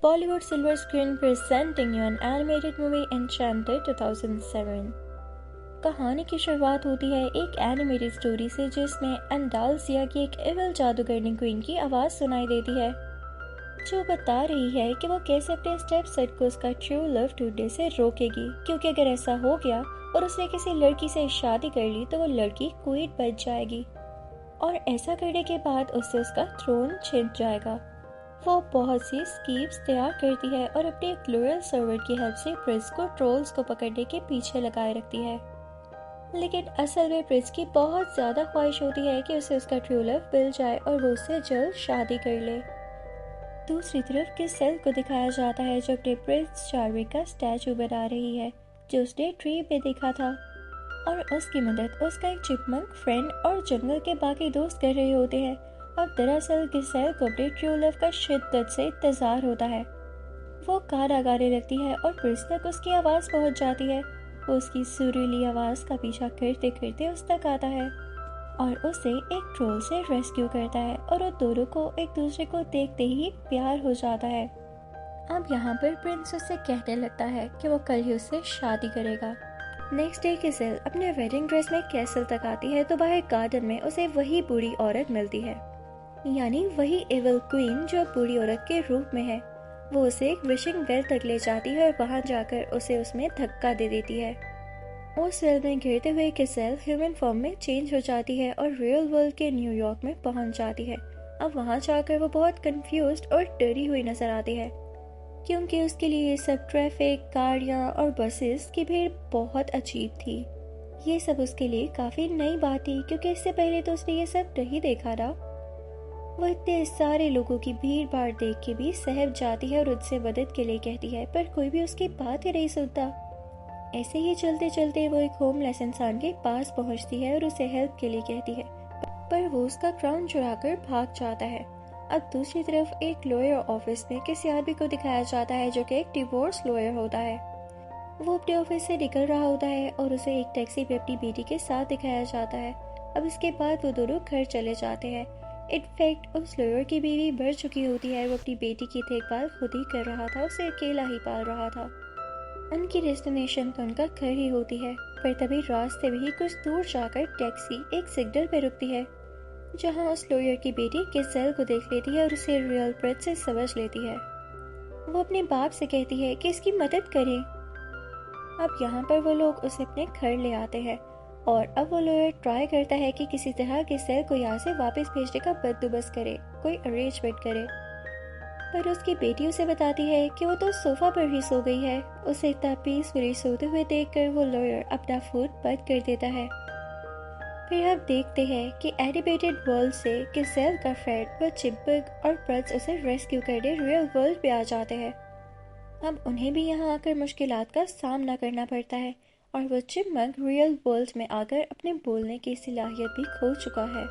Bollywood Silver Screen presenting you an animated movie Enchanted 2007। कहानी की शुरुआत होती है एक एनिमेटेड स्टोरी से जिसमें अंडालसिया की एक एविल जादूगरनी क्वीन की आवाज़ सुनाई देती है जो बता रही है कि वो कैसे अपने स्टेप सेट को उसका ट्रू लव टूटने से रोकेगी, क्योंकि अगर ऐसा हो गया और उसने किसी लड़की से शादी कर ली तो वो लड़की क्वीन बन जाएगी और ऐसा करने के बाद उससे उसका थ्रोन छिन जाएगा। वो बहुत सी स्कीम्स तैयार करती है और अपने एक लॉयल सर्वेंट की हेल्प से प्रिंस को ट्रोल्स को पकड़ने के पीछे लगाए रखती है, लेकिन असल में प्रिंस की बहुत ज्यादा ख्वाहिश होती है कि उसे उसका ट्रू लव मिल जाए और वो उससे जल्द शादी कर ले। दूसरी तरफ गिसेल को दिखाया जाता है जो अपने प्रिंस चार्मिंग का स्टैचू बना रही है जो उसने ड्रीम में देखा था, और उसकी मदद उसका एक चिपमंक फ्रेंड और जंगल के बाकी दोस्त कर रहे होते हैं। और दरअसल गिसेल को अपने ट्रू लव का शिद्दत से इंतजार होता है। वो गाना गाने लगती है और प्रिंस तक उसकी आवाज़ पहुंच जाती है। वो उसकी सुरीली आवाज़ का पीछा करते करते उस तक आता है और उसे एक ट्रोल से रेस्क्यू करता है और उन दोनों को एक दूसरे को देखते ही प्यार हो जाता है। अब यहाँ पर प्रिंस उससे कहने लगता है कि वो कल ही उससे शादी करेगा। नेक्स्ट डे गिसेल अपने वेडिंग ड्रेस में कैसल तक आती है तो बाहर गार्डन में उसे वही बूढ़ी औरत मिलती है, यानी वही एविल क्वीन जो बूढ़ी औरत के रूप में है। वो उसे एक विशिंग वेल तक ले जाती है और वहां जाकर उसे उसमें धक्का दे देती है। उस वेल में गिरते हुए गिसेल ह्यूमन फॉर्म में चेंज हो जाती है और रियल वर्ल्ड के न्यूयॉर्क में पहुंच जाती है। अब वहां जाकर वो बहुत कंफ्यूज्ड और डरी हुई नजर आती है क्योंकि उसके लिए ये सब ट्रैफिक, गाड़ियां और बसेस की भीड़ बहुत अजीब थी। ये सब उसके लिए काफी नई बात थी क्योंकि इससे पहले तो उसने ये सब नहीं देखा था। वो इतने सारे लोगों की भीड़ भाड़ देख के भी सहम जाती है और उनसे मदद के लिए कहती है, पर कोई भी उसकी बात ही नहीं सुनता। ऐसे ही चलते चलते वो एक होमलेस इंसान के पास पहुंचती है और उसे हेल्प के लिए कहती है, पर वो उसका क्राउन चुराकर भाग जाता है। अब दूसरी तरफ एक लॉयर ऑफिस में किसी आदमी को दिखाया जाता है जो कि एक डिवोर्स लॉयर होता है। वो अपने ऑफिस से निकल रहा होता है और उसे एक टैक्सी में अपनी बेटी के साथ दिखाया जाता है। अब इसके बाद वो दोनों घर चले जाते हैं। इनफैक्ट उस लॉयर की बीवी मर चुकी होती है। वो अपनी बेटी की देखभाल खुद ही कर रहा था, उसे अकेला ही पाल रहा था। उनकी डेस्टिनेशन तो उनका घर ही होती है, पर तभी रास्ते में ही कुछ दूर जाकर टैक्सी एक सिग्नल पे रुकती है जहां उस लॉयर की बेटी गिसेल को देख लेती है और उसे रियल प्रिंसेस समझ लेती है। वो अपने बाप से कहती है कि इसकी मदद करें। अब यहाँ पर वो लोग उसे अपने घर ले आते हैं और अब वो लॉयर ट्राई करता है कि किसी तरह गिसेल को यहाँ से वापस भेजने का बंदोबस्त करे, कोई अरेंजमेंट करे, पर उसकी बेटी उसे बताती है कि वो तो सोफा पर ही सो गई है। उसे इतना पीसफुली सोते हुए देखकर वो लॉयर अपना फोन बंद कर देता है। फिर हम देखते हैं कि एनिमेटेड वर्ल्ड से गिसेल का फ्रेंड वो चिपबग और प्रिंस उसे रेस्क्यू करने रियल वर्ल्ड पे आ जाते हैं। अब उन्हें भी यहाँ आकर मुश्किलात का सामना करना पड़ता है और वो चिपमंक रियल वर्ल्ड में आकर अपने बोलने की सलाहियत भी खो चुका है,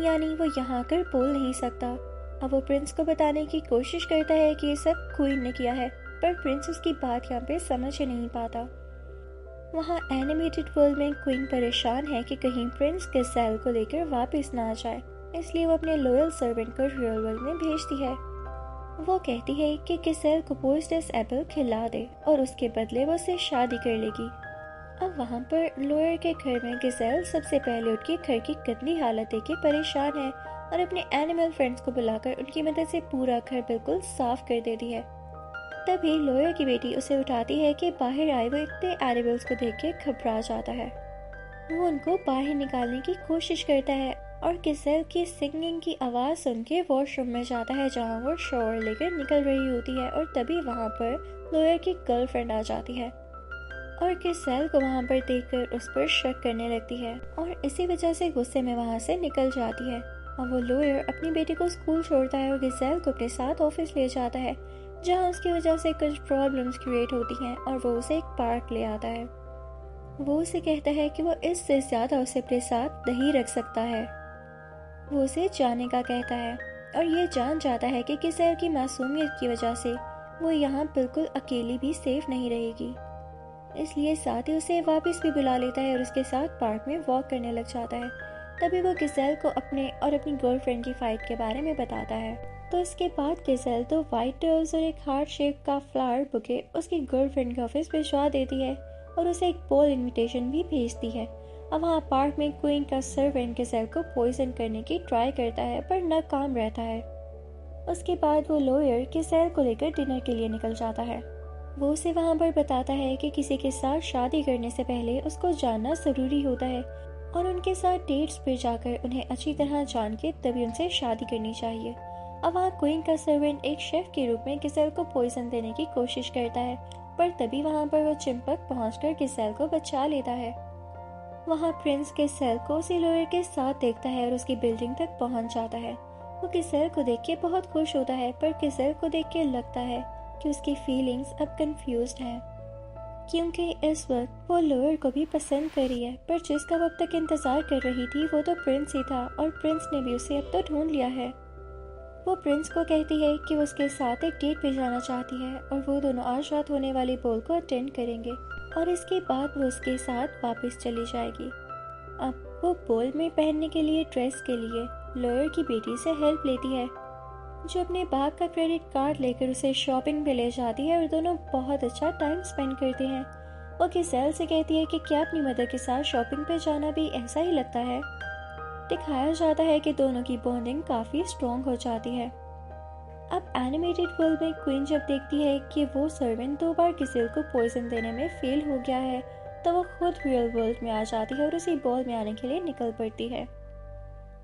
यानी वो यहाँ आकर बोल नहीं सकता। अब वो प्रिंस को बताने की कोशिश करता है कि ये सब क्वीन ने किया है, पर प्रिंस उसकी बात यहाँ पे समझ ही नहीं पाता। वहाँ एनिमेटेड वर्ल्ड में क्वीन परेशान है कि कहीं प्रिंस गिसेल को लेकर वापस ना आ जाए, इसलिए वो अपने लॉयल सर्वेंट को रियल वर्ल्ड में भेजती है। वो कहती है कि गिसेल को पोइजनस एप्पल खिला दे और उसके बदले वो उससे शादी कर लेगी। अब वहाँ पर लॉयर के घर में गिसेल सबसे पहले उनके घर की गंदी हालत देख के परेशान है और अपने एनिमल फ्रेंड्स को बुलाकर उनकी मदद से पूरा घर बिल्कुल साफ कर देती है। तभी लॉयर की बेटी उसे उठाती है कि बाहर आए वो इतने एनिमल्स को देख के घबरा जाता है। वो उनको बाहर निकालने की कोशिश करता है और गिसेल की सिंगिंग की आवाज़ सुन के वॉशरूम में जाता है जहाँ वो शॉवर लेकर निकल रही होती है, और तभी वहाँ पर लॉयर की गर्लफ्रेंड आ जाती है और गिसेल को वहाँ पर देखकर उस पर शक करने लगती है और इसी वजह से गुस्से में वहाँ से निकल जाती है। और वो लॉयर अपनी बेटी को स्कूल छोड़ता है और गिसेल को अपने साथ ऑफिस ले जाता है जहाँ उसकी वजह से कुछ प्रॉब्लम्स क्रिएट होती हैं और वो उसे एक पार्क ले आता है। वो उसे कहता है कि वो इससे ज्यादा उसे अपने साथ नहीं रख सकता है। वो उसे जाने का कहता है और ये जान जाता है कि गिसेल की मासूमियत की वजह से वो यहाँ बिल्कुल अकेली भी सेफ नहीं रहेगी, इसलिए साथ ही उसे वापस भी बुला लेता है और उसके साथ पार्क में वॉक करने लग जाता है। तभी वो गिसेल को अपने और अपनी गर्लफ्रेंड की फाइट के बारे में बताता है। तो इसके बाद गिज़ेल 2 वाइट डॉल्स और एक हार्ट शेप का फ्लावर बुके उसकी गर्लफ्रेंड के ऑफिस भिजवा देती है और उसे एक पोल इनविटेशन भी भेजती है। अब वहाँ पार्क में क्वीन का सर्वेंट गिज़ेल को पॉइजन करने की ट्राई करता है पर नाकाम रहता है। उसके बाद वो लॉयर गिज़ेल को लेकर डिनर के लिए निकल जाता है। वो उसे वहाँ पर बताता है कि किसी के साथ शादी करने से पहले उसको जानना ज़रूरी होता है और उनके साथ डेट्स पर जाकर उन्हें अच्छी तरह जान के तभी उनसे शादी करनी चाहिए। अब वहाँ क्वीन का सर्वेंट एक शेफ के रूप में गिज़ेल को पॉइजन देने की कोशिश करता है पर तभी वहाँ पर वो चिंपक पहुँचकर गिज़ेल को बचा लेता है। वहाँ प्रिंस गिज़ेल को उसी लॉयर के साथ देखता है और उसकी बिल्डिंग तक पहुँच जाता है। वो गिज़ेल को देख के बहुत खुश होता है पर गिज़ेल को देख के लगता है कि उसकी फीलिंग्स अब कंफ्यूज्ड हैं क्योंकि इस वक्त वो लॉयर को भी पसंद कर रही है पर जिसका वो अब तक इंतज़ार कर रही थी वो तो प्रिंस ही था और प्रिंस ने भी उसे अब तो ढूंढ लिया है। वो प्रिंस को कहती है कि वो उसके साथ एक डेट पे जाना चाहती है और वो दोनों आज रात होने वाली बॉल को अटेंड करेंगे और इसके बाद वो उसके साथ वापस चली जाएगी। अब वो बॉल में पहनने के लिए ड्रेस के लिए लॉयर की बेटी से हेल्प लेती है जो अपने बाप का क्रेडिट कार्ड लेकर उसे शॉपिंग पे ले जाती है और दोनों बहुत अच्छा टाइम स्पेंड करते हैं। वो गिज़ेल से कहती है कि क्या अपनी मदर के साथ शॉपिंग पे जाना भी ऐसा ही लगता है। दिखाया जाता है कि दोनों की बॉन्डिंग काफ़ी स्ट्रॉन्ग हो जाती है। अब एनिमेटेड वर्ल्ड में क्वीन जब देखती है कि वो सर्वेंट 2 बार गिज़ेल को पॉइजन देने में फेल हो गया है तो वो खुद रियल वर्ल्ड में आ जाती है और उसी बॉल में आने के लिए निकल पड़ती है।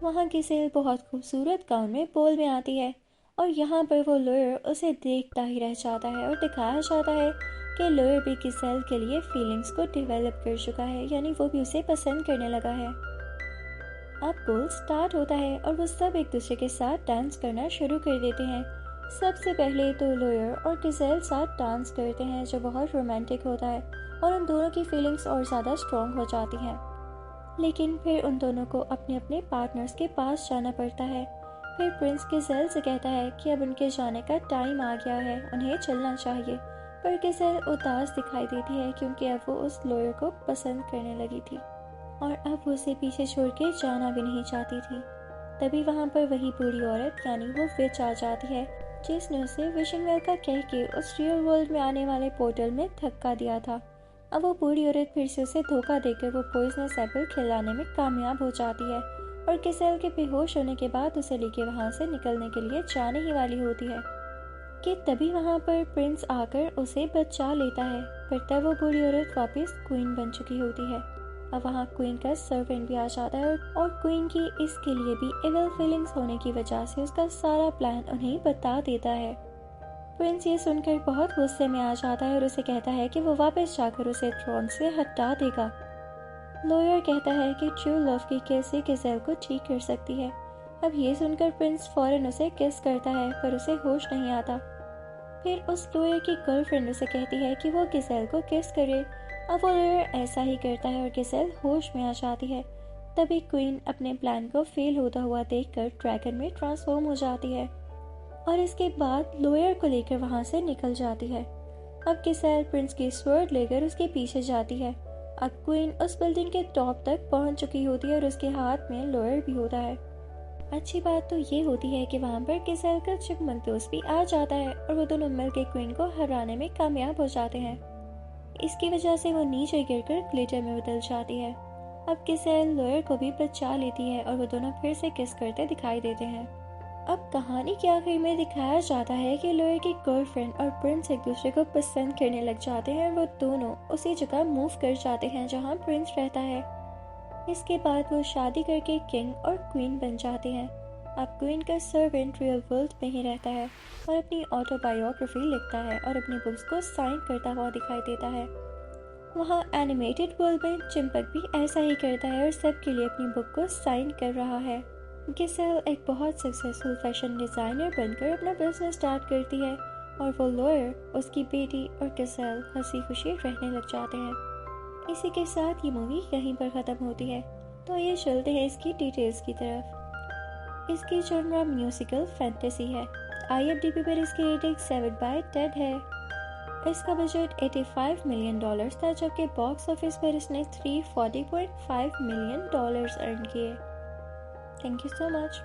वहाँ गिज़ेल बहुत खूबसूरत गाउन में बॉल में आती है और यहाँ पर वो लॉयर उसे देखता ही रह जाता है और दिखाया जाता है कि लॉयर भी गिज़ेल के लिए फीलिंग्स को डेवलप कर चुका है, यानी वो भी उसे पसंद करने लगा है। अब बॉल स्टार्ट होता है और वो सब एक दूसरे के साथ डांस करना शुरू कर देते हैं। सबसे पहले तो लॉयर और गिज़ेल साथ डांस करते हैं जो बहुत रोमांटिक होता है और उन दोनों की फीलिंग्स और ज़्यादा स्ट्रॉन्ग हो जाती हैं। लेकिन फिर उन दोनों को अपने अपने पार्टनर्स के पास जाना पड़ता है। फिर प्रिंस गिज़ेल से कहता है कि अब उनके जाने का टाइम आ गया है, उन्हें चलना चाहिए, पर गिज़ेल उदास दिखाई देती है क्योंकि अब वो उस लॉयर को पसंद करने लगी थी और अब वो उसे पीछे छोड़ के जाना भी नहीं चाहती थी। तभी वहाँ पर वही बूढ़ी औरत यानी वो विच आ जाती है जिसने उसे विशिंग वेल का कह के उस रियल वर्ल्ड में आने वाले पोर्टल में धक्का दिया था। अब वो बूढ़ी औरत फिर से उसे धोखा देकर वो पॉइजनस एप्पल खिलाने में कामयाब हो जाती है और गिज़ेल के बेहोश होने के बाद उसे लेके वहाँ से निकलने के लिए जाने ही वाली होती है कि तभी वहाँ पर प्रिंस आकर उसे बचा लेता है, पर तब वो बूढ़ी औरत वापस क्वीन बन चुकी होती है। अब वहाँ क्वीन का सर्वेंट भी आ जाता है और क्वीन की इसके लिए भी इविल फीलिंग्स होने की वजह से उसका सारा प्लान उन्हें बता देता है। प्रिंस ये सुनकर बहुत गुस्से में आ जाता है और उसे कहता है कि वो वापस जाकर उसे थ्रोन से हटा देगा। लॉयर कहता है कि ट्रू लव की कैसे गिज़ेल को ठीक कर सकती है। अब ये सुनकर प्रिंस फौरन उसे किस करता है पर उसे होश नहीं आता। फिर उस लॉयर की गर्लफ्रेंड उसे कहती है कि वो गिज़ेल को किस करे। अब वो लॉयर ऐसा ही करता है और गिज़ेल होश में आ जाती है। तभी क्वीन अपने प्लान को फेल होता हुआ देखकर ड्रैगन में ट्रांसफॉर्म हो जाती है और इसके बाद लॉयर को लेकर वहां से निकल जाती है। अब गिज़ेल प्रिंस की स्वॉर्ड लेकर उसके पीछे जाती है। अब क्वीन उस बिल्डिंग के टॉप तक पहुंच चुकी होती है और उसके हाथ में लॉयर भी होता है। अच्छी बात तो ये होती है कि वहां पर गिज़ेल का चिपमंक दोस्त भी आ जाता है और वो दोनों मिलकर क्वीन को हराने में कामयाब हो जाते हैं। इसकी वजह से वो नीचे गिरकर ग्लिटर में बदल जाती है। अब गिज़ेल लॉयर को भी बचा लेती है और वो दोनों फिर से किस करते दिखाई देते हैं। अब कहानी के आखिर में दिखाया जाता है कि लॉयर की गर्लफ्रेंड और प्रिंस एक दूसरे को पसंद करने लग जाते हैं और वो दोनों उसी जगह मूव कर जाते हैं जहां प्रिंस रहता है। इसके बाद वो शादी करके किंग और क्वीन बन जाते हैं। अब क्वीन का सर्वेंट रियल वर्ल्ड में ही रहता है और अपनी ऑटोबायोग्राफी लिखता है और अपनी बुक्स को साइन करता हुआ दिखाई देता है। वहाँ एनिमेटेड वर्ल्ड में चिंपक भी ऐसा ही करता है और सबके लिए अपनी बुक को साइन कर रहा है। गिज़ेल एक बहुत सक्सेसफुल फैशन डिज़ाइनर बनकर अपना बिजनेस स्टार्ट करती है और वो लॉयर, उसकी बेटी और गिज़ेल हंसी खुशी रहने लग जाते हैं। इसी के साथ ये मूवी यहीं पर ख़त्म होती है। तो ये चलते हैं इसकी डिटेल्स की तरफ। इसकी जॉनरा म्यूजिकल फैंटेसी है। IMDb पर इसकी रेटिंग 7/10 है। इसका बजट $85 मिलियन था जबकि बॉक्स ऑफिस पर इसने $340.5 मिलियन अर्न किए। Thank you so much.